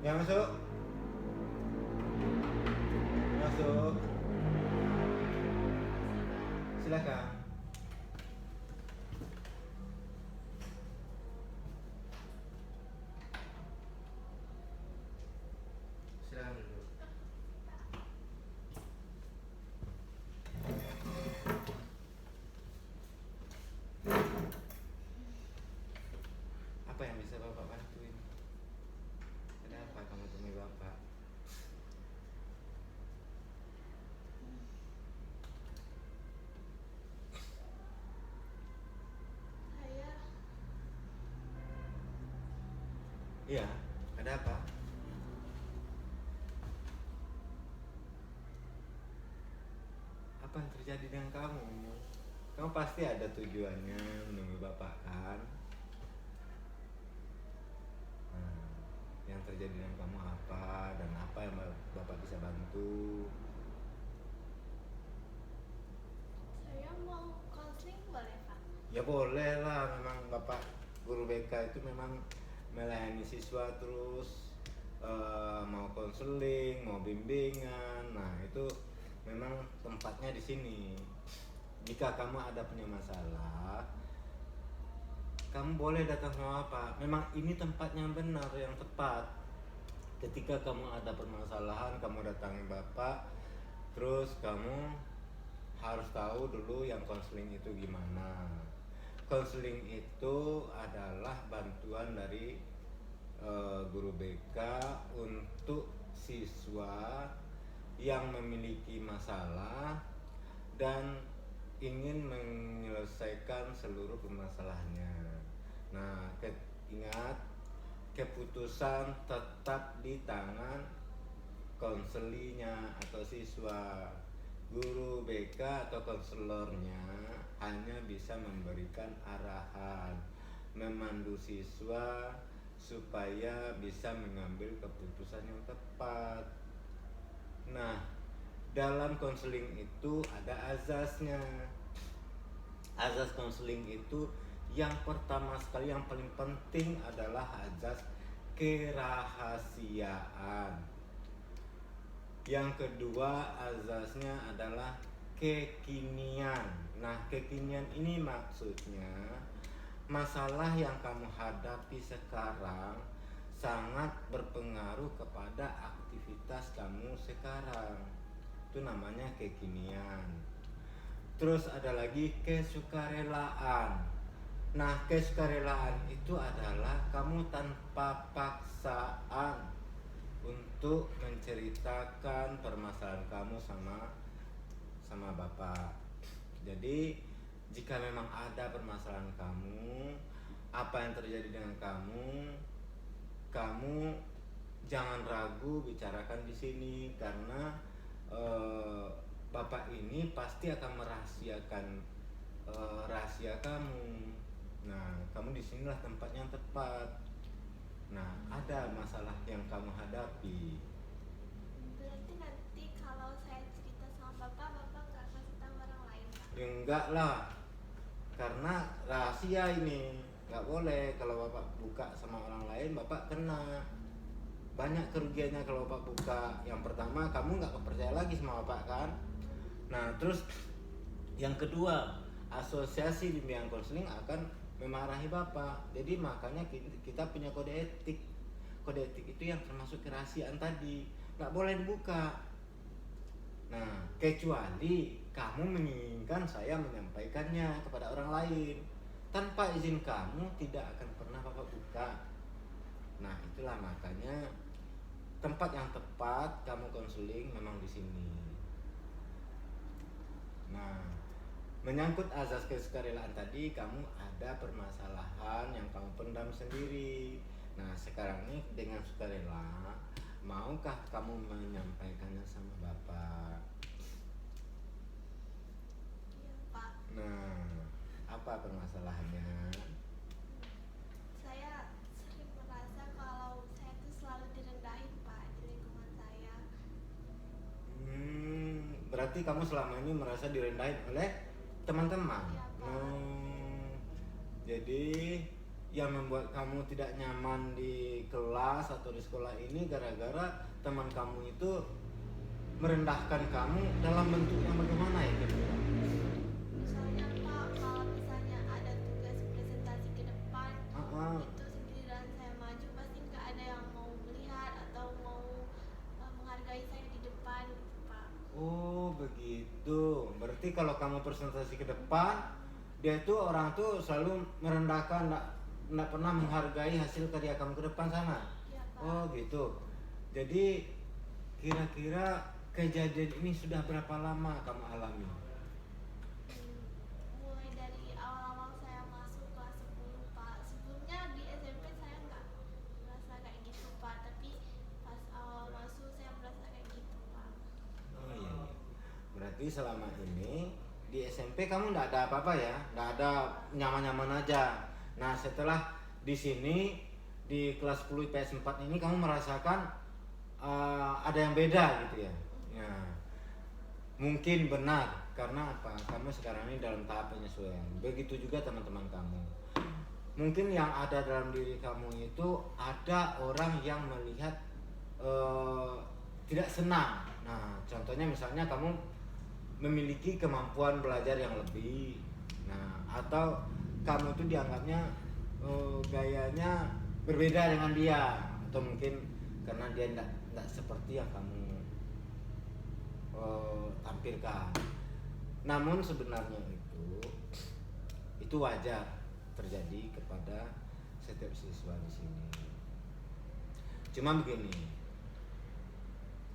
Ya masuk. Masuk. Silakan. Silakan dulu. Apa yang bisa Bapak bantuin? Ada apa kamu temui Bapak? Saya Iya, ada apa? Apa yang terjadi dengan kamu? Kamu pasti ada tujuannya menemui Bapak kan? Nah, yang terjadi dengan kamu apa dan apa yang Bapak bisa bantu? saya mau konseling boleh Pak? Ya boleh lah, memang Bapak guru BK itu memang melayani siswa terus mau konseling, mau bimbingan. Nah, itu memang tempatnya di sini. Jika kamu ada punya masalah, kamu boleh datang sama Bapak. Memang ini tempatnya yang benar, yang tepat. Ketika kamu ada permasalahan, kamu datangi Bapak, terus kamu harus tahu dulu yang konseling itu gimana. Konseling itu adalah bantuan dari guru BK untuk siswa yang memiliki masalah dan ingin menyelesaikan seluruh permasalahannya. Nah, ingat, keputusan tetap di tangan konselinya atau siswa. Guru BK atau konselornya hanya bisa memberikan arahan, memandu siswa supaya bisa mengambil keputusan yang tepat. Nah, dalam konseling itu ada azasnya. Azas konseling itu yang pertama sekali, yang paling penting adalah azas kerahasiaan. Yang kedua azasnya adalah kekinian. Nah, kekinian ini maksudnya masalah yang kamu hadapi sekarang sangat berpengaruh kepada aktivitas kamu sekarang. Itu namanya kekinian. Terus ada lagi kesukarelaan. Nah, kesukarelaan itu adalah kamu tanpa paksaan untuk menceritakan permasalahan kamu sama Bapak. Jadi, jika memang ada permasalahan kamu, apa yang terjadi dengan kamu jangan ragu bicarakan di sini karena Bapak ini pasti akan merahasiakan rahasia kamu. Nah, kamu di sinilah tempatnya yang tepat. Nah, ada masalah yang kamu hadapi. Berarti nanti kalau saya cerita sama Bapak nggak kasih tahu orang lain Pak? Ya enggak lah, karena rahasia ini. Nggak boleh kalau Bapak buka sama orang lain, Bapak kena. Banyak kerugiannya kalau Bapak buka. Yang pertama, kamu nggak percaya lagi sama Bapak kan? Nah, terus yang kedua, asosiasi bimbingan konseling akan memarahi Bapak. Jadi makanya kita punya kode etik. Kode etik itu yang termasuk kerahasiaan tadi, nggak boleh dibuka. Nah, kecuali kamu menginginkan saya menyampaikannya kepada orang lain. Tanpa izin kamu tidak akan pernah Bapak buka. Nah, itulah makanya tempat yang tepat kamu konseling memang di sini. Nah, menyangkut azas kesukarelaan tadi, kamu ada permasalahan yang kamu pendam sendiri. Nah, sekarang ini dengan sukarela, maukah kamu menyampaikannya sama Bapak? Iya Pak. Nah, apa permasalahannya? Saya sering merasa kalau saya tuh selalu direndahin Pak di lingkungan saya. Berarti kamu selama ini merasa direndahin oleh teman-teman. Iya Pak. Jadi yang membuat kamu tidak nyaman di kelas atau di sekolah ini gara-gara teman kamu itu merendahkan kamu dalam bentuk yang bagaimana ya kira-kira? Misalnya Pak, kalau misalnya ada tugas presentasi ke depan, Ah, ah. itu sendirian saya maju pasti nggak ada yang mau melihat atau mau menghargai saya di depan, gitu, Pak. Oh begitu. Berarti kalau kamu presentasi ke depan, dia itu orang tuh selalu merendahkan, nggak pernah menghargai hasil karya kamu ke depan sana. Iya, Pak. Oh gitu. Jadi kira-kira kejadian ini sudah berapa lama kamu alami? Mulai dari awal-awal saya masuk kelas 10 Pak. Sebelumnya di SMP saya nggak merasa kayak gitu Pak, tapi pas awal masuk saya merasa kayak gitu Pak. Oh iya, iya. Berarti selama ini di SMP kamu nggak ada apa-apa ya, nggak ada, nyaman-nyaman aja. Nah setelah di sini di kelas 10 IPS 4 ini kamu merasakan ada yang beda gitu ya. Nah, mungkin benar karena apa? Kamu sekarang ini dalam tahap penyesuaian. Begitu juga teman-teman kamu. Mungkin yang ada dalam diri kamu itu ada orang yang melihat tidak senang. Nah, contohnya misalnya kamu memiliki kemampuan belajar yang lebih. Nah, atau kamu tuh dianggapnya gayanya berbeda dengan dia, atau mungkin karena dia tidak seperti yang kamu tampilkan. Namun sebenarnya itu wajar terjadi kepada setiap siswa di sini. Cuma begini,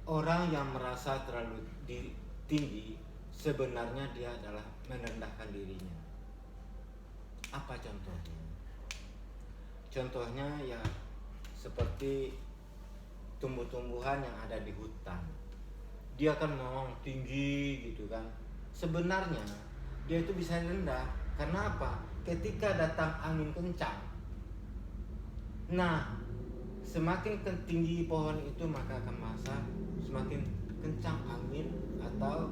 orang yang merasa terlalu tinggi sebenarnya dia adalah merendahkan dirinya. Apa contohnya? Contohnya ya seperti tumbuh-tumbuhan yang ada di hutan. Dia kan memang tinggi gitu kan. Sebenarnya dia itu bisa rendah. Karena apa? Ketika datang angin kencang, nah semakin tinggi pohon itu maka akan merasa semakin kencang angin atau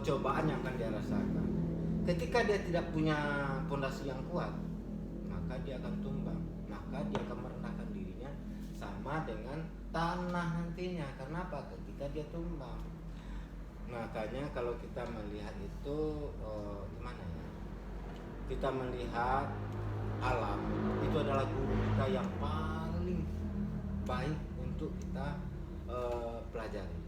cobaan yang akan dia rasakan. Ketika dia tidak punya pondasi yang kuat, maka dia akan tumbang, maka dia akan merendahkan dirinya sama dengan tanah nantinya. Karena apa? Ketika dia tumbang. Makanya kalau kita melihat itu gimana ya? Kita melihat alam itu adalah guru kita yang paling baik untuk kita pelajari.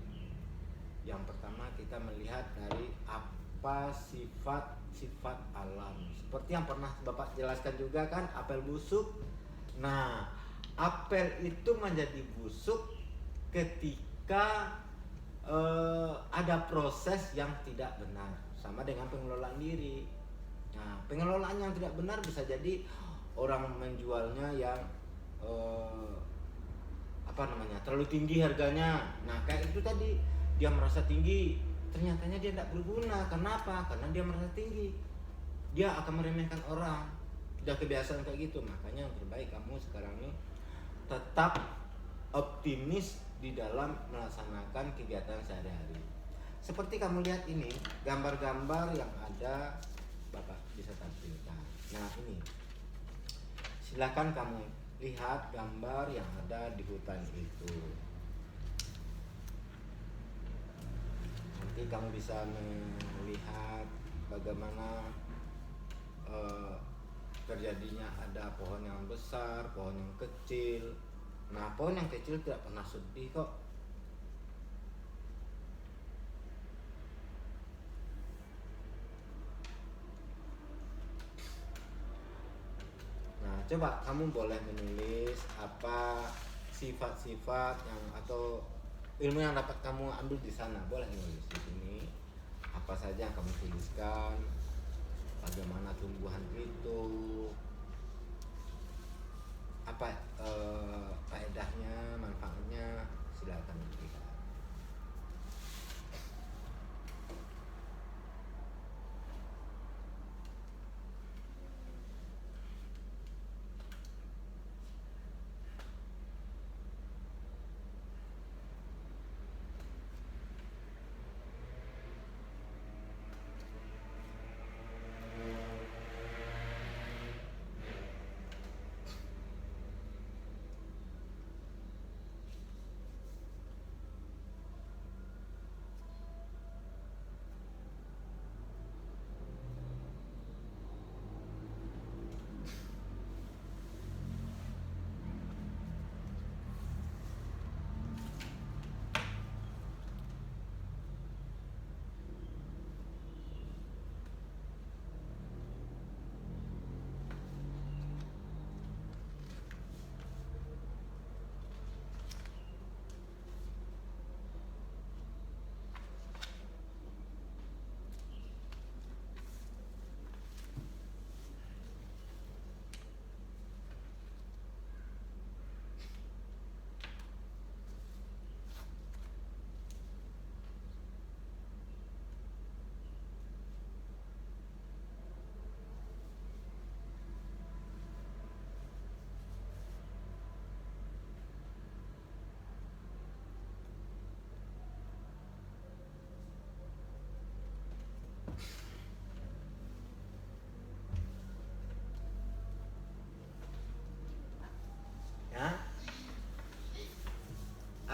Yang pertama kita melihat dari apa sifat alam. Seperti yang pernah Bapak jelaskan juga kan, apel busuk. Nah, apel itu menjadi busuk ketika ada proses yang tidak benar, sama dengan pengelolaan diri. Nah, pengelolaan yang tidak benar bisa jadi orang menjualnya yang terlalu tinggi harganya. Nah, kayak itu tadi, dia merasa tinggi, ternyatanya dia tidak berguna. Kenapa? Karena dia merasa tinggi, dia akan meremehkan orang. Sudah kebiasaan kayak gitu. Makanya yang terbaik kamu sekarang ini tetap optimis di dalam melaksanakan kegiatan sehari-hari. Seperti kamu lihat ini, gambar-gambar yang ada Bapak bisa tampilkan. Nah ini, silakan kamu lihat gambar yang ada di hutan itu. Nanti kamu bisa melihat bagaimana terjadinya ada pohon yang besar, pohon yang kecil. Nah, pohon yang kecil tidak pernah sedih kok. Nah, coba kamu boleh menulis apa sifat-sifat yang atau ilmu yang dapat kamu ambil di sana. Boleh nulis di sini. Apa saja yang kamu tuliskan, bagaimana tumbuhan itu, apa faedahnya, manfaatnya, silakan diberikan.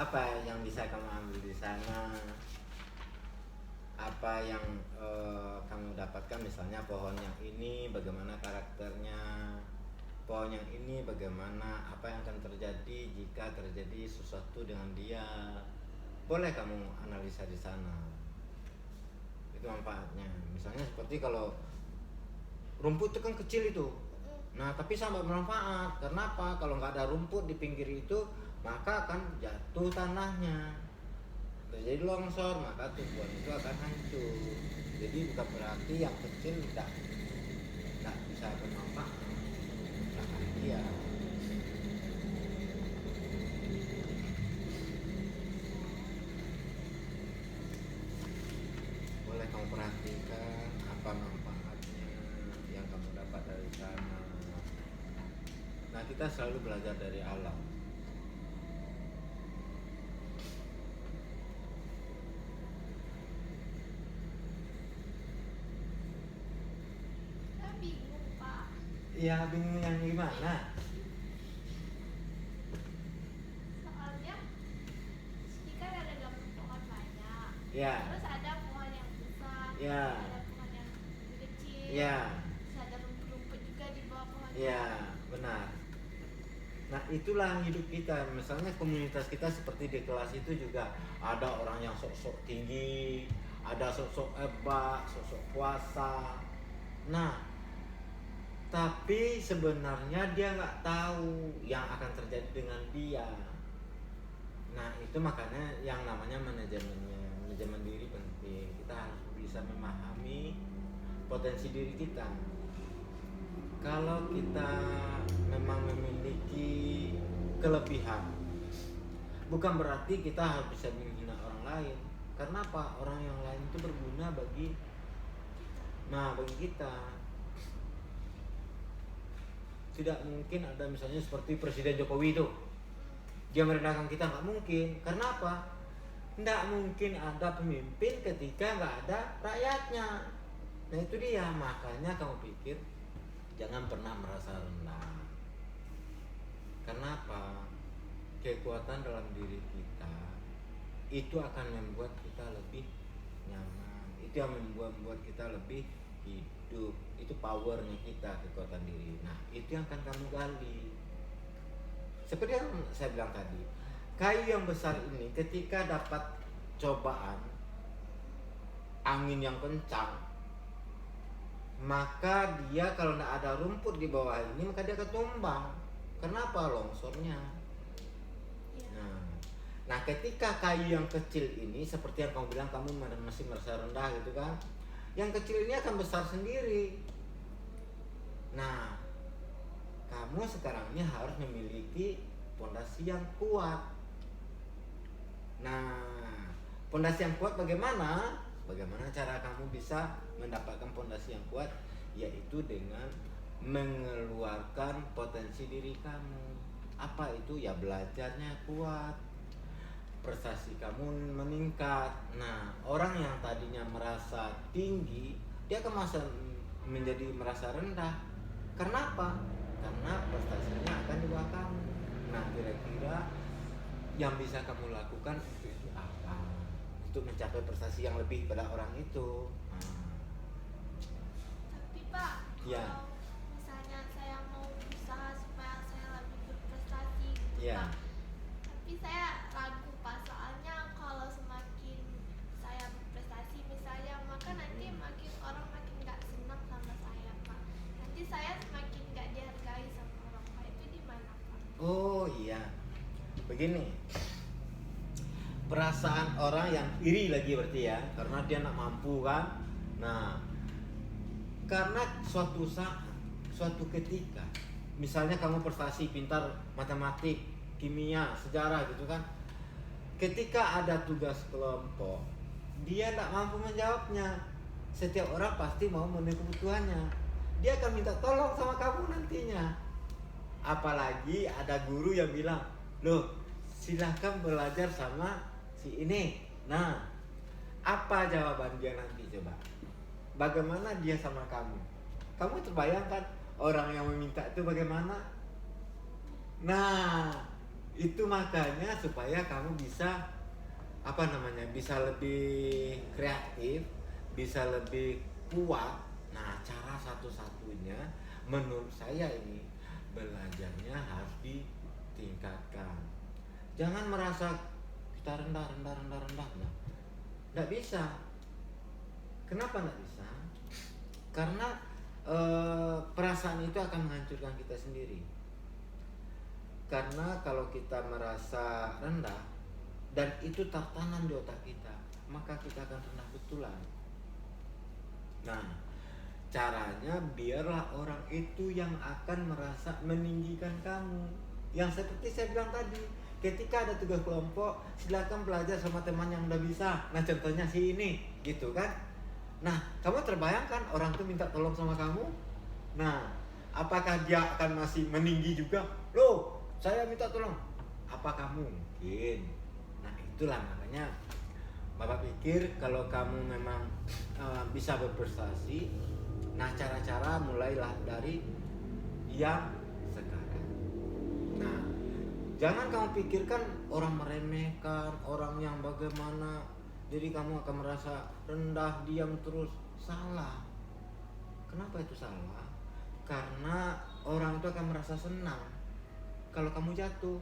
apa yang bisa kamu ambil di sana, apa yang kamu dapatkan, misalnya pohon yang ini bagaimana karakternya, pohon yang ini bagaimana, apa yang akan terjadi jika terjadi sesuatu dengan dia, boleh kamu analisa di sana. Itu manfaatnya. Misalnya seperti kalau rumput itu kan kecil itu, nah tapi sangat bermanfaat. Karena apa? Kalau nggak ada rumput di pinggir itu, maka akan jatuh tanahnya, terjadi longsor, maka tumbuhan itu akan hancur. Jadi bukan berarti yang kecil tidak bisa bermanfaat, bahkan dia. Boleh kamu perhatikan apa manfaatnya yang kamu dapat dari sana. Nah, kita selalu belajar dari alam. Saya bingung Pak. Ya, bingung yang gimana? Soalnya ini kan ada gambar pohon banyak. Ya, Terus ada pohon yang besar, Ya. ada pohon yang kecil, ya, terus ada rumput-rumput juga di bawah pohonnya. ya, benar. Nah, itulah hidup kita. Misalnya komunitas kita seperti di kelas itu juga ada orang yang sok-sok tinggi, ada sok-sok hebat, sok-sok kuasa. Nah, tapi sebenarnya dia nggak tahu yang akan terjadi dengan dia. Nah, itu makanya yang namanya manajemen diri penting. Kita harus bisa memahami potensi diri kita. Kalau kita memang memiliki kelebihan, bukan berarti kita harus bisa menghina orang lain. Karena apa? Orang yang lain itu berguna bagi kita. Tidak mungkin ada misalnya seperti Presiden Jokowi itu, dia merendahkan kita, nggak mungkin. Karena apa? Nggak mungkin ada pemimpin ketika nggak ada rakyatnya. Nah itu dia, makanya kamu pikir jangan pernah merasa rendah. Karena apa? Kekuatan dalam diri kita itu akan membuat kita lebih nyaman. Itu yang membuat kita lebih hidup. Itu powernya kita, kekuatan diri. Nah itu yang akan kamu gali. Seperti yang saya bilang tadi, kayu yang besar ini ketika dapat cobaan angin yang kencang, maka dia kalau tidak ada rumput di bawah ini, maka dia akan tumbang. Kenapa? Longsornya. Iya. Nah, ketika kayu yang kecil ini, seperti yang kamu bilang, kamu masih merasa rendah gitu kan, yang kecil ini akan besar sendiri. Nah, kamu sekarang ini harus memiliki pondasi yang kuat. Nah, pondasi yang kuat bagaimana? Bagaimana cara kamu bisa mendapatkan pondasi yang kuat? Yaitu dengan mengeluarkan potensi diri kamu. Apa itu? Ya belajarnya kuat, prestasi kamu meningkat. Nah, orang yang tadinya merasa tinggi, dia akan menjadi merasa rendah. Karena apa? Karena prestasinya akan di bawah kamu. Nah, kira-kira yang bisa kamu lakukan itu apa untuk mencapai prestasi yang lebih pada orang itu? Tapi Pak, Ya. kalau misalnya saya mau usaha supaya saya lebih berprestasi gitu Ya. Pak, tapi saya ragu Pak, soalnya kalau semakin saya berprestasi misalnya, maka nanti makin orang makin nggak senang sama saya Pak. Nanti saya semakin nggak dihargai sama orang Pak, itu di mana Pak? Oh iya, begini, perasaan orang yang iri lagi berarti ya, karena dia nak mampu kan. Nah, karena suatu saat, suatu ketika, misalnya kamu prestasi pintar matematik, kimia, sejarah gitu kan, ketika ada tugas kelompok, dia tidak mampu menjawabnya. Setiap orang pasti mau memenuhi kebutuhannya, dia akan minta tolong sama kamu nantinya. Apalagi ada guru yang bilang, loh silahkan belajar sama si ini. Nah, apa jawaban dia nanti coba? Bagaimana dia sama kamu? Kamu terbayangkan orang yang meminta itu bagaimana? Nah, Itu makanya supaya kamu bisa bisa lebih kreatif, bisa lebih kuat. Nah, cara satu-satunya menurut saya ini belajarnya harus ditingkatkan. Jangan merasa kita rendah. Nggak bisa. Kenapa nggak bisa? Karena perasaan itu akan menghancurkan kita sendiri. Karena kalau kita merasa rendah dan itu tertanam di otak kita, maka kita akan rendah betulan. Nah, caranya biarlah orang itu yang akan merasa meninggikan kamu. Yang seperti saya bilang tadi, ketika ada tugas kelompok, silakan belajar sama teman yang udah bisa. Nah, contohnya si ini, gitu kan? Nah, kamu terbayangkan orang itu minta tolong sama kamu? Nah, apakah dia akan masih meninggi juga? Loh, saya minta tolong. Apakah mungkin? Nah, itulah makanya Bapak pikir kalau kamu memang bisa berprestasi, nah cara-cara mulailah dari yang sekarang. Nah, jangan kamu pikirkan orang meremehkan, orang yang bagaimana, jadi kamu akan merasa rendah, diam terus. Salah. Kenapa itu salah? Karena orang itu akan merasa senang kalau kamu jatuh.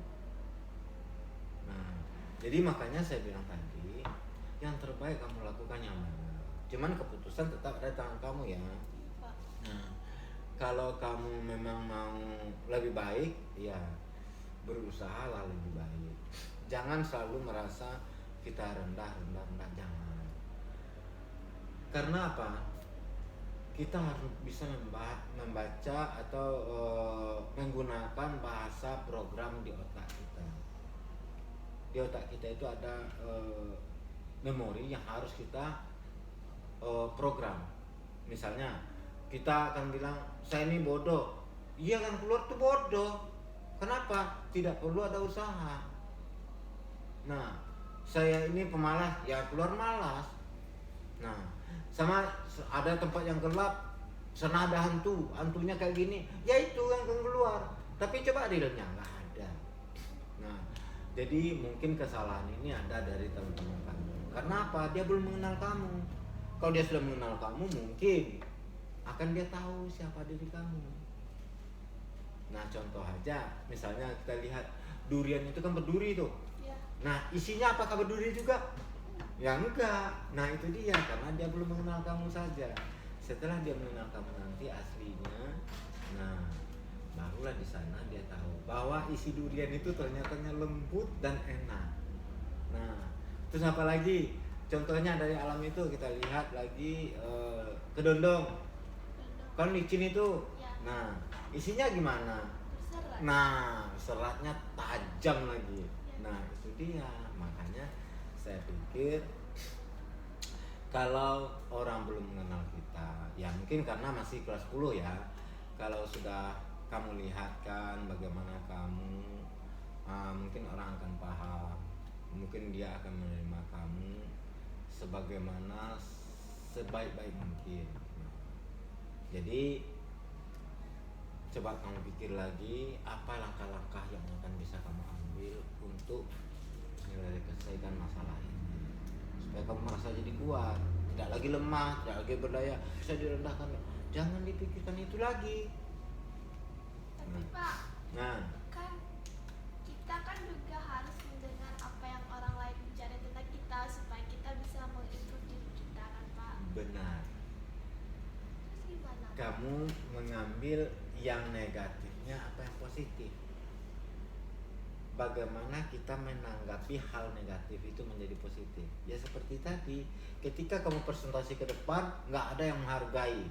Nah, jadi makanya saya bilang tadi, yang terbaik kamu lakukan yang mana. Cuman keputusan tetap ada di tangan kamu ya. Pak. Nah, kalau kamu memang mau lebih baik, ya berusahalah lebih baik. Jangan selalu merasa kita rendah, jangan. Karena apa? Kita harus bisa membaca atau menggunakan bahasa program di otak kita. Di otak kita itu ada memori yang harus kita program. Misalnya kita akan bilang saya ini bodoh, iya kan keluar tuh bodoh. Kenapa? Tidak perlu ada usaha. Nah, saya ini pemalas, ya keluar malas. Nah, sama ada tempat yang gelap, sana ada hantunya kayak gini, ya itu yang akan keluar. Tapi coba realnya nggak ada. Nah, jadi mungkin kesalahan ini ada dari teman-teman kamu. Karena apa? Dia belum mengenal kamu. Kalau dia sudah mengenal kamu, mungkin akan dia tahu siapa diri kamu. Nah, contoh aja, misalnya kita lihat durian itu kan berduri tuh. Ya. Nah, isinya apakah berduri juga? Ya enggak. Nah, itu dia, karena dia belum mengenal kamu saja. Setelah dia mengenal kamu nanti aslinya, nah barulah di sana dia tahu bahwa isi durian itu ternyata lembut dan enak. Nah, terus apa lagi? Contohnya dari alam itu kita lihat lagi kedondong. Kan licin itu. Ya. Nah, isinya gimana? Berserat. Nah, seratnya tajam lagi. Ya. Nah, itu dia. Makanya saya pikir kalau orang belum mengenal kita, ya mungkin karena masih kelas 10 ya. Kalau sudah kamu lihatkan bagaimana kamu, mungkin orang akan paham. Mungkin dia akan menerima kamu sebagaimana sebaik-baik mungkin. Jadi coba kamu pikir lagi apa langkah-langkah yang akan bisa kamu ambil untuk menyelesaikan masalah ini supaya kamu merasa jadi kuat, tidak lagi lemah, tidak lagi berdaya, bisa direndahkan. Jangan dipikirkan itu lagi. Tapi Pak, Nah, kan kita kan juga harus mendengar apa yang orang lain bicara tentang kita supaya kita bisa mengimprove diri kita kan Pak. benar. Terus gimana? Kamu mengambil yang negatifnya apa yang positif. Bagaimana kita menanggapi hal negatif itu menjadi positif. Ya seperti tadi, ketika kamu presentasi ke depan, nggak ada yang menghargai,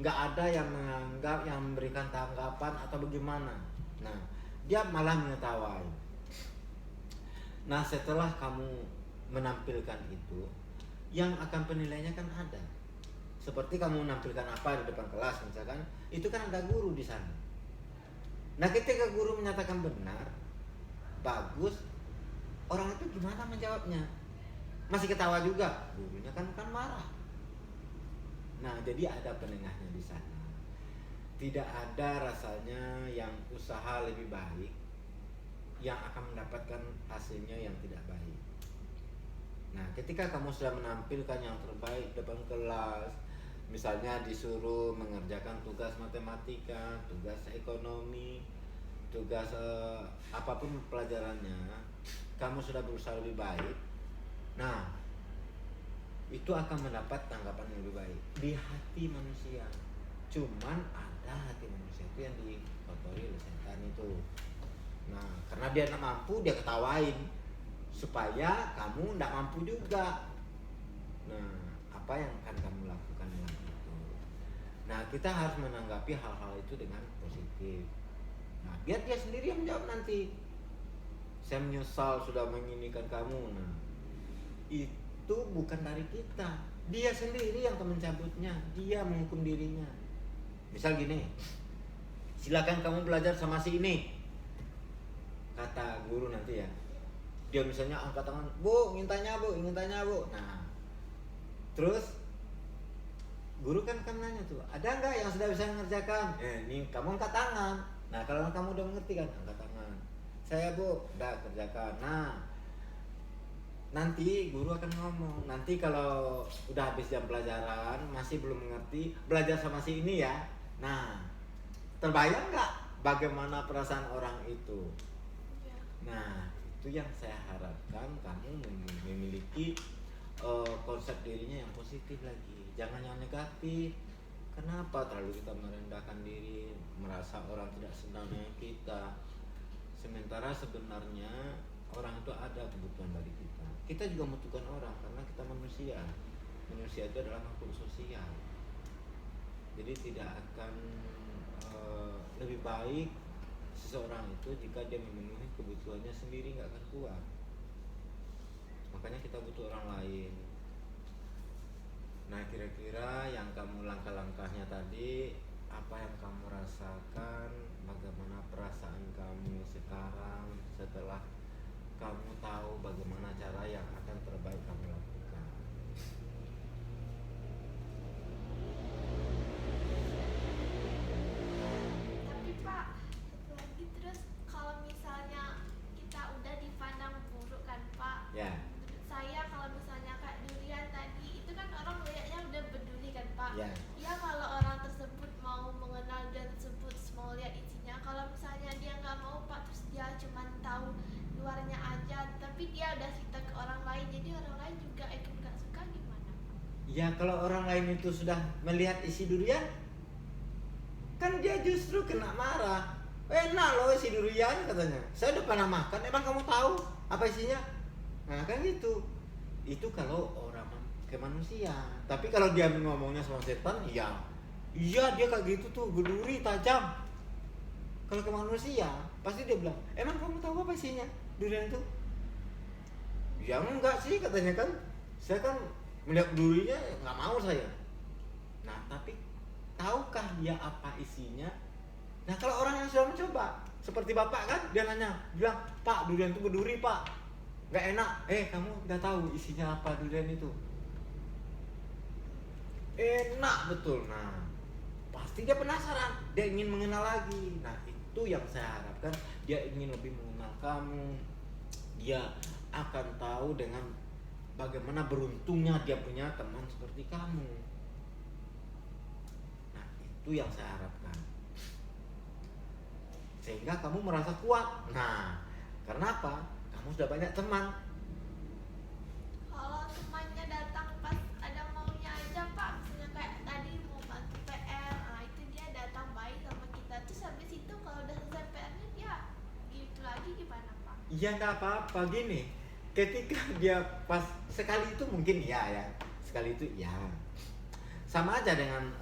nggak ada yang menganggap, yang memberikan tanggapan atau bagaimana. Nah, dia malah mengetawain. Nah, setelah kamu menampilkan itu, yang akan penilainya kan ada. Seperti kamu menampilkan apa di depan kelas misalkan, itu kan ada guru di sana. Nah, ketika guru menyatakan benar, bagus, orang itu gimana menjawabnya? Masih ketawa juga, gurunya kan marah. Nah, jadi ada penengahnya di sana. Tidak ada rasanya yang usaha lebih baik yang akan mendapatkan hasilnya yang tidak baik. Nah, ketika kamu sudah menampilkan yang terbaik depan kelas, misalnya disuruh mengerjakan tugas matematika, tugas ekonomi, tugas apapun pelajarannya, kamu sudah berusaha lebih baik. Nah, itu akan mendapat tanggapan yang lebih baik di hati manusia. Cuman ada hati manusia itu yang dikotori oleh setan itu. Nah, karena dia tidak mampu, dia ketawain supaya kamu tidak mampu juga. Nah, apa yang akan kamu lakukan dengan itu? Nah, kita harus menanggapi hal-hal itu dengan positif. Nah, biar dia sendiri yang menjawab nanti. Saya menyesal sudah menginikan kamu. Nah, itu bukan dari kita. Dia sendiri yang akan mencabutnya. Dia menghukum dirinya. Misal gini, silakan kamu belajar sama si ini, kata guru nanti ya. Dia misalnya angkat tangan, bu ingin tanya bu. Nah, terus guru kan nanya tuh, ada nggak yang sudah bisa mengerjakan? Nih kamu angkat tangan. Nah, kalau kamu udah mengerti kan, angkat tangan. Saya bu, udah kerjakan. Nah, nanti guru akan ngomong, nanti kalau udah habis jam pelajaran masih belum mengerti, belajar sama si ini ya. Nah, terbayang nggak bagaimana perasaan orang itu? Ya. Nah, itu yang saya harapkan kamu memiliki konsep dirinya yang positif lagi, jangan yang negatif. Kenapa terlalu kita merendahkan diri, merasa orang tidak senang dengan kita, sementara sebenarnya orang itu ada kebutuhan dari kita. Kita juga membutuhkan orang karena kita manusia. Manusia itu adalah makhluk sosial. Jadi tidak akan lebih baik seseorang itu jika dia memenuhi kebutuhannya sendiri, nggak akan kuat. Makanya kita butuh orang lain. Nah, kira-kira yang kamu langkah-langkahnya tadi, apa yang kamu rasakan, bagaimana perasaan kamu sekarang setelah kamu tahu bagaimana cara yang akan terbaik kamu lakukan? Tapi Pak, satu lagi, terus kalau misalnya kita udah dipandang buruk kan Pak, Ya. menurut saya kalau misalnya kayak durian tadi itu kan orang lihatnya udah peduli kan Pak. Ya. Ya kalau orang tersebut mau mengenal dan tersebut mau lihat isinya, kalau misalnya dia nggak mau Pak, terus dia cuma tahu luarnya aja, tapi dia udah cerita ke orang lain, jadi orang lain juga ikut nggak suka, gimana Pak? Ya, kalau orang lain itu sudah melihat isi durian, kan dia justru kena marah. Enak loh isi durian katanya. Saya udah pernah makan, emang kamu tahu apa isinya? Nah, kan gitu. Itu kalau orang ke manusia. Tapi kalau dia ngomongnya sama setan, iya dia kayak gitu tuh, berduri tajam. Kalau ke manusia, pasti dia bilang, emang kamu tahu apa isinya durian itu? Ya enggak sih katanya kan. Saya kan melihat durinya nggak mau saya. Nah, tapi tahukah dia apa isinya? Nah, kalau orang yang sudah mencoba, seperti bapak kan, dia nanya, bilang, Pak, durian itu berduri Pak, nggak enak. Kamu udah tahu isinya apa durian itu? Enak betul. Nah, pasti dia penasaran, dia ingin mengenal lagi. Nah, itu yang saya harapkan, dia ingin lebih mengenal kamu. Dia akan tahu dengan bagaimana beruntungnya dia punya teman seperti kamu. Nah, itu yang saya harapkan. Sehingga kamu merasa kuat. Nah, karena apa? Kamu sudah banyak teman. Kalau temannya datang pas ada maunya aja Pak, misalnya kayak tadi mau bantu PR, nah itu dia datang baik sama kita, terus habis itu kalau udah selesai PR-nya dia gitu lagi, gimana Pak? Ya nggak apa-apa gini. Ketika dia pas sekali itu mungkin ya, sekali itu ya. Sama aja dengan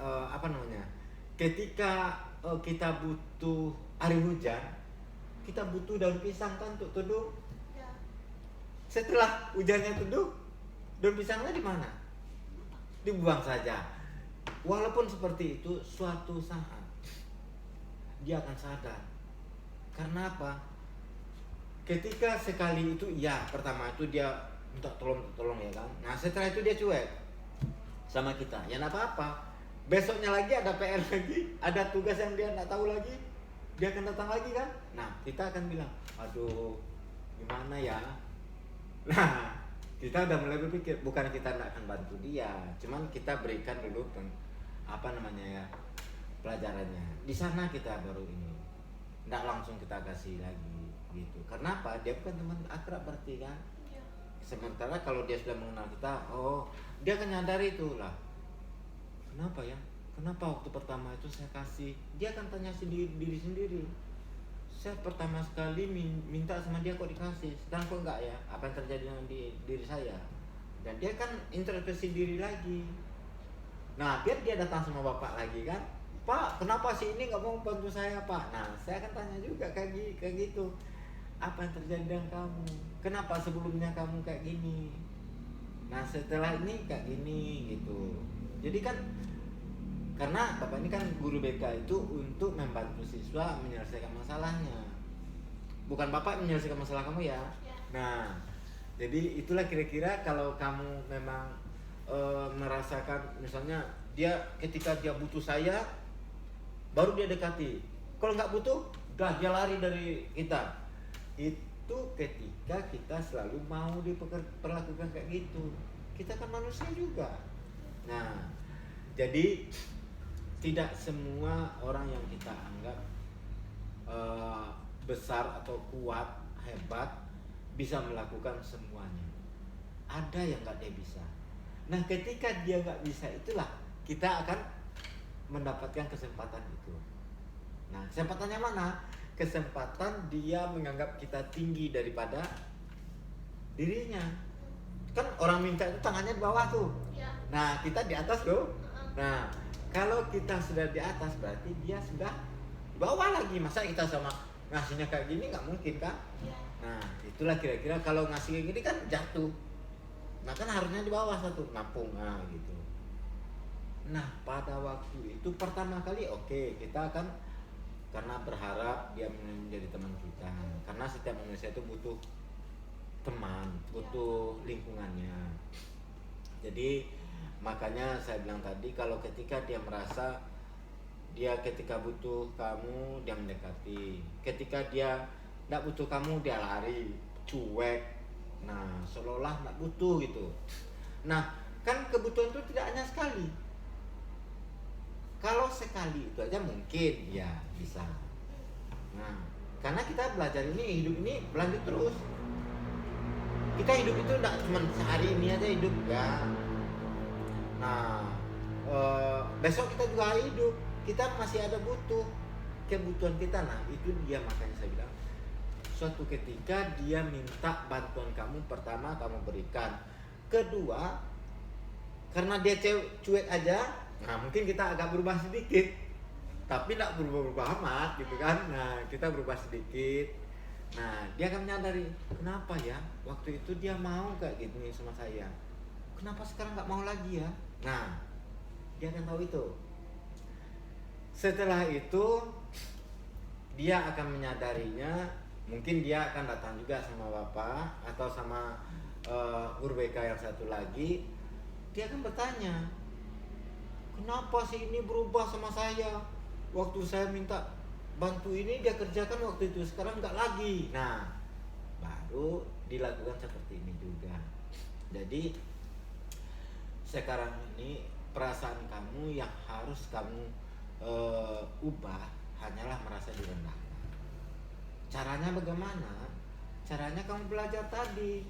ketika kita butuh hari hujan, kita butuh daun pisang kan untuk teduh. Ya. Setelah hujannya teduh, daun pisangnya di mana? Dibuang saja. Walaupun seperti itu, suatu saat dia akan sadar. Karena apa? Ketika sekali itu, ya pertama itu dia minta tolong ya kan. Nah, setelah itu dia cuek sama kita. Ya nggak apa-apa. Besoknya lagi ada PR lagi, ada tugas yang dia nggak tahu lagi. dia akan datang lagi kan. Nah kita akan bilang, aduh gimana ya. Nah kita udah mulai berpikir, bukan kita tidak akan bantu dia, cuman kita berikan dulu apa namanya ya, pelajarannya. Di sana kita baru ini, tidak langsung kita kasih lagi gitu. Karena apa? Dia bukan teman akrab berarti kan. Iya. Sementara kalau dia sudah mengenal kita, oh dia akan nyadari itu lah. Kenapa ya? Kenapa waktu pertama itu saya kasih? Dia akan tanya diri sendiri. Saya pertama sekali minta sama dia kok dikasih, sedang kok enggak ya? Apa yang terjadi dengan diri saya? Dan dia kan introspeksi diri lagi. Nah biar dia datang sama bapak lagi kan, Pak kenapa si ini nggak mau bantu saya Pak? Nah saya akan tanya juga kayak gitu. Apa yang terjadi dengan kamu? Kenapa sebelumnya kamu kayak gini? Nah setelah ini kayak gini gitu. Jadi kan karena bapak ini kan guru BK itu untuk membantu siswa menyelesaikan masalahnya, bukan bapak menyelesaikan masalah kamu ya. Ya. Nah jadi itulah kira-kira kalau kamu memang merasakan misalnya ketika dia butuh saya baru dia dekati, kalau nggak butuh udah dia lari dari kita. Itu ketika kita selalu mau diperlakukan kayak gitu. Kita kan manusia juga. Nah jadi tidak semua orang yang kita anggap besar atau kuat, hebat bisa melakukan semuanya. Ada yang nggak dia bisa. Nah ketika dia nggak bisa, itulah kita akan mendapatkan kesempatan itu. Nah kesempatannya mana? Kesempatan dia menganggap kita tinggi daripada dirinya. Kan orang minta itu tangannya di bawah tuh. Ya. Nah kita di atas tuh. Nah kalau kita sudah di atas berarti dia sudah di bawah lagi. Masa kita sama ngasihnya kayak gini, nggak mungkin kan? Ya. Nah itulah kira-kira kalau ngasih kayak gini kan jatuh. Nah kan harusnya di bawah satu, nampung gitu. Nah pada waktu itu pertama kali oke, kita akan karena berharap dia menjadi teman kita. Karena setiap manusia itu butuh teman, butuh lingkungannya. Jadi makanya saya bilang tadi, kalau ketika dia merasa dia ketika butuh kamu dia mendekati, ketika dia tidak butuh kamu dia lari, cuek. Nah seolah-olah tidak butuh gitu. Nah kan kebutuhan itu tidak hanya sekali. Kalau sekali itu aja mungkin ya bisa. Nah karena kita belajar ini, hidup ini berlanjut terus. Kita hidup itu tidak cuma sehari ini aja hidup ya. Nah besok kita juga hidup, kita masih ada butuh kebutuhan kita. Nah itu dia, makanya saya bilang suatu ketika dia minta bantuan kamu, pertama kamu berikan, kedua karena dia cuek aja, nah mungkin kita agak berubah sedikit, tapi tidak berubah amat gitu kan. Nah kita berubah sedikit. Nah dia akan menyadari, kenapa ya waktu itu dia mau kayak gini sama saya, kenapa sekarang nggak mau lagi ya. Nah dia akan tahu itu. Setelah itu dia akan menyadarinya, mungkin dia akan datang juga sama bapak atau sama guru BK yang satu lagi. Dia akan bertanya, kenapa sih ini berubah sama saya, waktu saya minta bantu ini dia kerjakan waktu itu, sekarang nggak lagi. Nah baru dilakukan seperti ini juga. Jadi sekarang ini perasaan kamu yang harus kamu ubah hanyalah merasa direndahkan. Caranya bagaimana? Caranya kamu belajar tadi.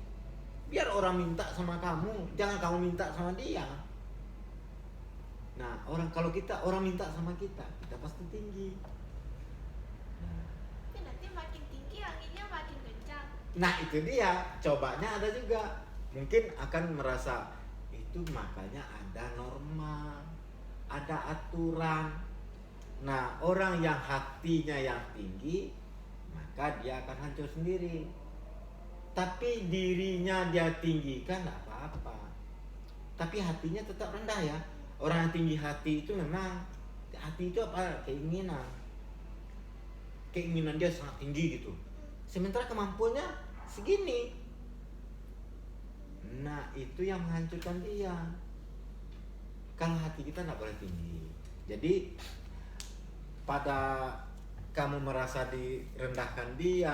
Biar orang minta sama kamu, jangan kamu minta sama dia. Nah kalau orang minta sama kita pasti tinggi. Tapi nanti makin tinggi anginnya makin kencang. Nah itu dia, cobanya ada juga. Mungkin akan merasa itu, makanya ada norma, ada aturan. Nah orang yang hatinya yang tinggi, maka dia akan hancur sendiri. Tapi dirinya dia tinggikan tidak apa-apa, tapi hatinya tetap rendah ya. Orang yang tinggi hati itu memang, hati itu apa? Keinginan dia sangat tinggi gitu, sementara kemampuannya segini. Nah itu yang menghancurkan dia. Kalau hati kita tidak boleh tinggi. Jadi pada kamu merasa direndahkan dia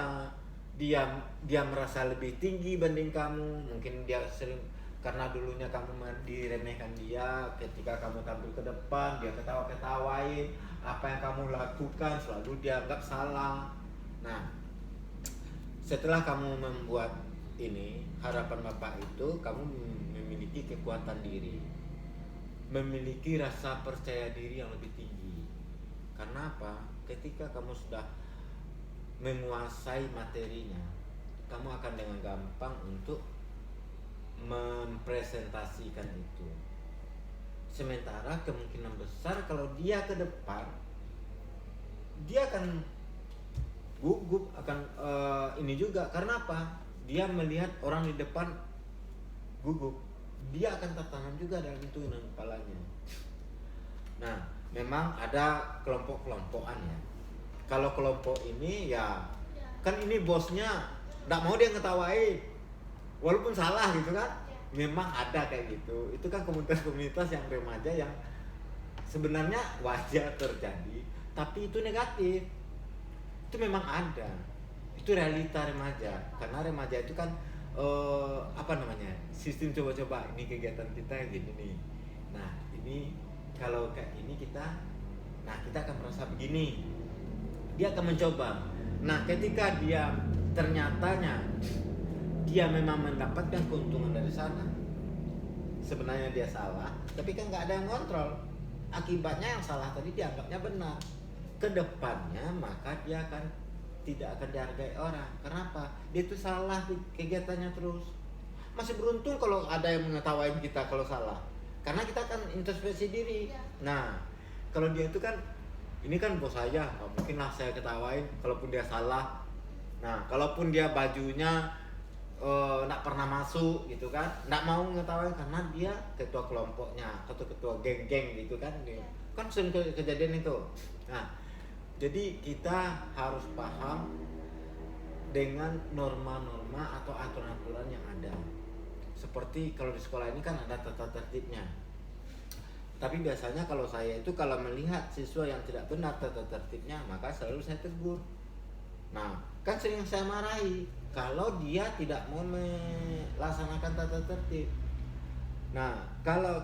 merasa lebih tinggi banding kamu. Mungkin dia sering karena dulunya kamu diremehkan dia, ketika kamu tampil ke depan dia ketawain apa yang kamu lakukan selalu dianggap salah. Nah, setelah kamu membuat ini, harapan Bapak itu kamu memiliki kekuatan diri, memiliki rasa percaya diri yang lebih tinggi. Karena apa? Ketika kamu sudah menguasai materinya, kamu akan dengan gampang untuk mempresentasikan itu. Sementara kemungkinan besar kalau dia ke depan, dia akan gugup, akan ini juga. Karena apa? Dia melihat orang di depan gugup, dia akan tertanam juga dalam itu dalam kepalanya. Nah, memang ada kelompok-kelompokan ya. Kalau kelompok ini ya kan ini bosnya nggak mau dia ngetawain walaupun salah gitu kan. Memang ada kayak gitu. Itu kan komunitas-komunitas yang remaja yang sebenarnya wajar terjadi, tapi itu negatif. Itu memang ada. Itu realita remaja. Karena remaja itu kan sistem coba-coba. Ini kegiatan kita gini nih. Nah, ini kalau kayak ini kita akan merasa begini. Dia akan mencoba. Nah, ketika dia ternyatanya dia memang mendapatkan keuntungan dari sana, sebenarnya dia salah, tapi kan nggak ada yang kontrol. Akibatnya yang salah tadi dianggapnya benar. Kedepannya maka dia tidak akan dihargai orang. Kenapa? Dia itu salah di kegiatannya terus. Masih beruntung kalau ada yang mengetawain kita kalau salah, karena kita kan introspeksi diri. Nah, kalau dia itu kan, ini kan bos saya, mungkin lah saya ketawain kalaupun dia salah. Nah, kalaupun dia bajunya nggak pernah masuk gitu kan, nggak mau ngetawain karena dia ketua kelompoknya atau ketua geng-geng gitu kan. Kan sering kejadian itu. Nah, jadi kita harus paham dengan norma-norma atau aturan-aturan yang ada. Seperti kalau di sekolah ini kan ada tata tertibnya. Tapi biasanya kalau saya itu kalau melihat siswa yang tidak benar tata tertibnya, maka selalu saya tegur. Nah, kan sering saya marahi kalau dia tidak mau melaksanakan tata tertib. Nah, kalau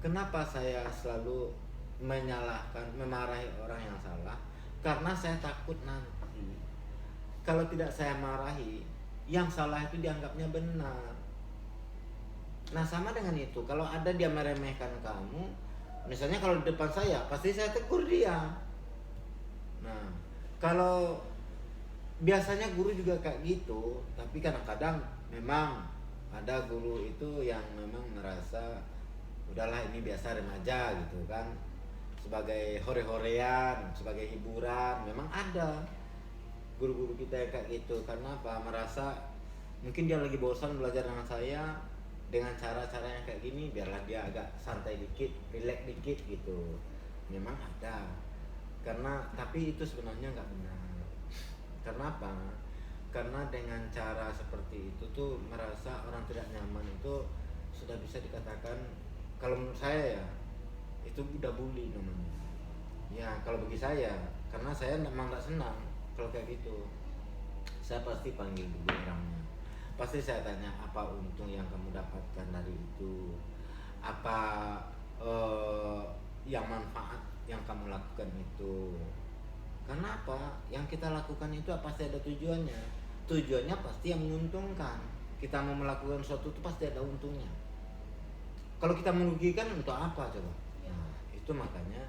kenapa saya selalu memarahi orang yang salah? Karena saya takut nanti kalau tidak saya marahi, yang salah itu dianggapnya benar. Nah, sama dengan itu, kalau ada dia meremehkan kamu, misalnya kalau di depan saya, pasti saya tegur dia. Nah, kalau biasanya guru juga kayak gitu, tapi kadang-kadang memang ada guru itu yang memang merasa udahlah ini biasa remaja gitu kan, sebagai hore-horean, sebagai hiburan. Memang ada guru-guru kita yang kayak gitu. Karena apa? Merasa mungkin dia lagi bosan belajar dengan saya, dengan cara-cara yang kayak gini biarlah dia agak santai dikit, relax dikit gitu. Memang ada. Tapi itu sebenarnya nggak benar. Karena apa? Karena dengan cara seperti itu tuh merasa orang tidak nyaman, itu sudah bisa dikatakan, kalau menurut saya ya, itu udah bully namanya. Ya kalau bagi saya, karena saya memang nggak senang kalau kayak gitu. Saya pasti panggil dulu orangnya. Pasti saya tanya, apa untung yang kamu dapatkan dari itu? Apa yang manfaat yang kamu lakukan itu? Karena apa? Yang kita lakukan itu pasti ada tujuannya. Tujuannya pasti yang menguntungkan. Kita mau melakukan sesuatu itu pasti ada untungnya. Kalau kita merugikan untuk apa coba? Nah, itu makanya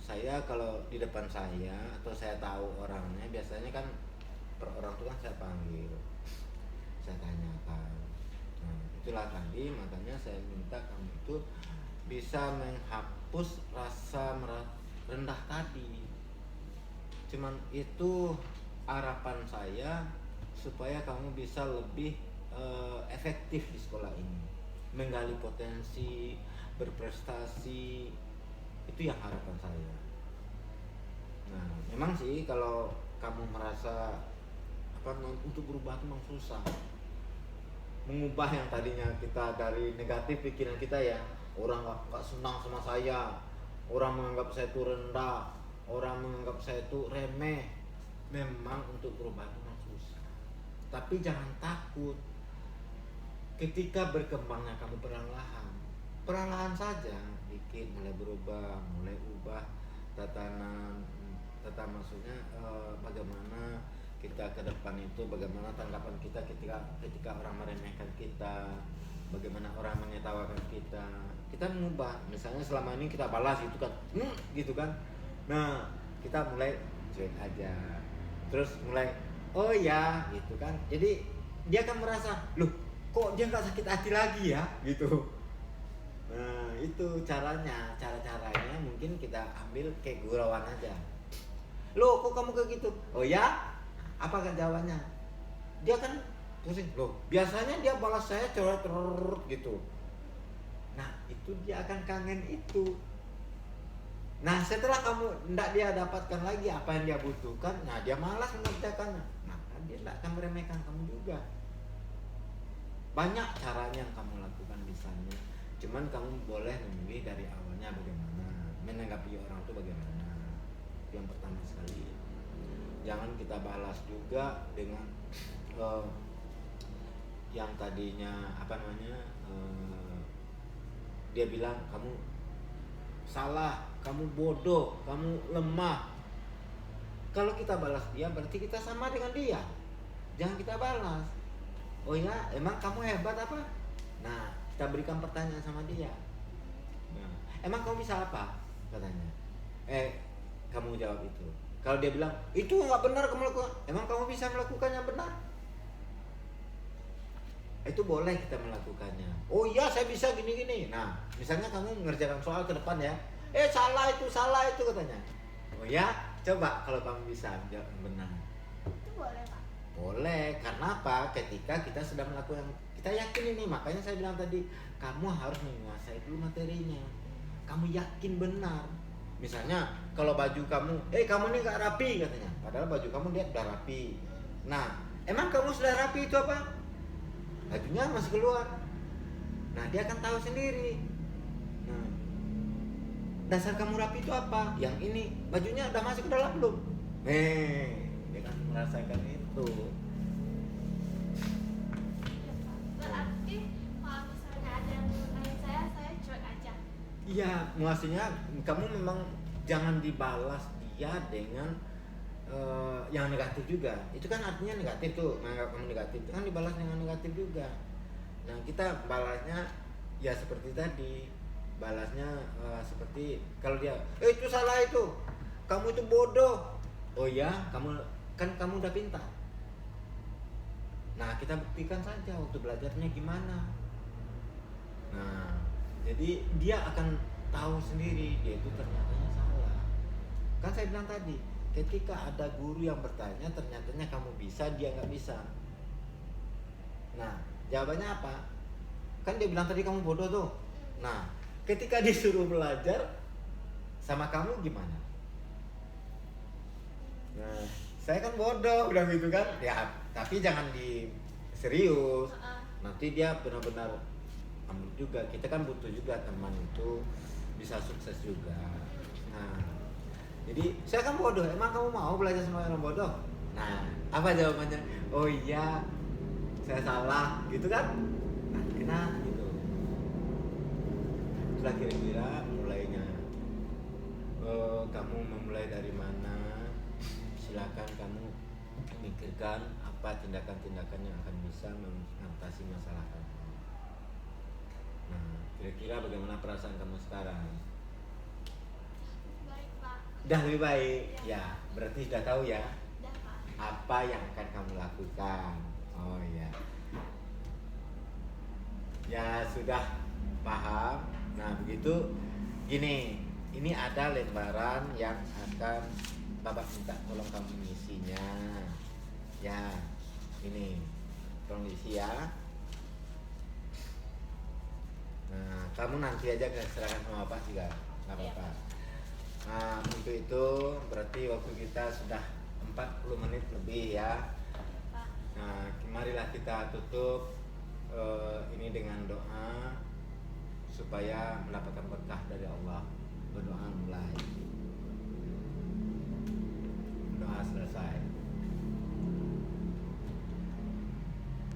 saya kalau di depan saya atau saya tahu orangnya, biasanya kan per orang itu kan saya panggil, saya tanyakan. Nah, itulah tadi makanya saya minta kamu itu bisa menghapus rasa rendah tadi. Cuman itu harapan saya supaya kamu bisa lebih efektif di sekolah ini, menggali potensi, berprestasi. Itu yang harapan saya. Nah, memang sih kalau kamu merasa untuk berubah itu memang susah. Mengubah yang tadinya kita dari negatif pikiran kita ya, orang gak senang sama saya, orang menganggap saya itu rendah, orang menganggap saya itu remeh, memang untuk berubah itu memang susah. Tapi jangan takut. Ketika berkembangnya kamu perlahan saja, dikit mulai berubah, mulai ubah tatanan, maksudnya bagaimana kita ke depan itu, bagaimana tanggapan kita ketika orang meremehkan kita, bagaimana orang mengetawakan kita mengubah. Misalnya selama ini kita balas itu kan, gitu kan. Nah, kita mulai cuek aja, terus mulai oh ya gitu kan. Jadi dia akan merasa, loh kok dia nggak sakit hati lagi ya gitu. Nah itu caranya mungkin kita ambil kayak gurauan aja. Loh kok kamu kayak gitu? Oh ya, apa kan jawabannya? Dia kan pusing. Loh biasanya dia balas saya coret gitu. Nah itu dia akan kangen itu. Nah setelah kamu ndak dia dapatkan lagi apa yang dia butuhkan, nah dia malas mengerjakannya. Maka dia ndak akan meremehkan kamu juga. Banyak caranya yang kamu lakukan misalnya. Cuman kamu boleh memilih dari awalnya bagaimana menanggapi orang itu bagaimana. Yang pertama sekali, jangan kita balas juga dengan yang tadinya dia bilang kamu salah, kamu bodoh, kamu lemah. Kalau kita balas dia berarti kita sama dengan dia. Jangan kita balas. Oh ya, emang kamu hebat apa? Nah, kita berikan pertanyaan sama dia. Nah, emang kamu bisa apa? Katanya. Kamu jawab itu. Kalau dia bilang, itu nggak benar kamu lakukan. Emang kamu bisa melakukan yang benar? Itu boleh kita melakukannya. Oh iya, saya bisa gini-gini. Nah, misalnya kamu mengerjakan soal ke depan ya. Salah itu katanya. Oh ya, coba kalau kamu bisa jawab yang benar. Itu boleh Pak? Boleh, karena apa? Ketika kita sudah melakukan, kita yakin ini, makanya saya bilang tadi, kamu harus menguasai dulu materinya. Kamu yakin benar. Misalnya, kalau baju kamu, kamu ini gak rapi katanya. Padahal baju kamu lihat udah rapi. Nah, emang kamu sudah rapi itu apa? Bajunya masih keluar. Nah, dia akan tahu sendiri. Nah, dasar kamu rapi itu apa? Yang ini, bajunya udah masuk ke dalam belum? Dia akan merasakan itu. Berarti kalau misalnya ada yang mengenai saya cuek aja. Iya, maksudnya kamu memang jangan dibalas dia dengan yang negatif juga. Itu kan artinya negatif tuh, menganggap kamu negatif. Itu kan dibalas dengan negatif juga. Nah, kita balasnya ya seperti tadi. Balasnya seperti kalau dia, itu salah itu. Kamu itu bodoh. Oh ya, kamu udah pintar. Nah, kita buktikan saja waktu belajarnya gimana. Nah, jadi dia akan tahu sendiri dia itu ternyata salah. Kan saya bilang tadi, ketika ada guru yang bertanya ternyatanya kamu bisa, dia nggak bisa. Nah, jawabannya apa? Kan dia bilang tadi kamu bodoh tuh. Nah, ketika disuruh belajar sama kamu gimana? Nah, saya kan bodoh bilang gitu kan. Ya, tapi jangan di serius. Nanti dia benar-benar ambil juga. Kita kan butuh juga teman itu bisa sukses juga. Nah, jadi saya kan bodoh. Emang kamu mau belajar sama orang bodoh? Nah, apa jawabannya? Oh iya, saya salah, gitu kan? Nah, kena gitu. Itulah kira-kira mulainya. Kamu memulai dari mana? Silakan kamu pikirkan apa tindakan-tindakan yang akan bisa mengatasi masalah kamu. Nah, kira-kira bagaimana perasaan kamu sekarang? Baik Pak. Udah lebih baik? Ya, berarti sudah tahu ya Udah Pak. apa yang akan kamu lakukan. Oh ya. Ya sudah paham. Nah, begitu gini, ini ada lembaran yang akan Bapak minta tolong kamu ngisinya. Ya, ini tolong isi ya. Nah, kamu nanti aja serahkan sama Bapak juga, nggak apa-apa. Nah, untuk itu berarti waktu kita sudah 40 menit lebih ya. Nah, marilah kita tutup ini dengan doa supaya mendapatkan berkah dari Allah.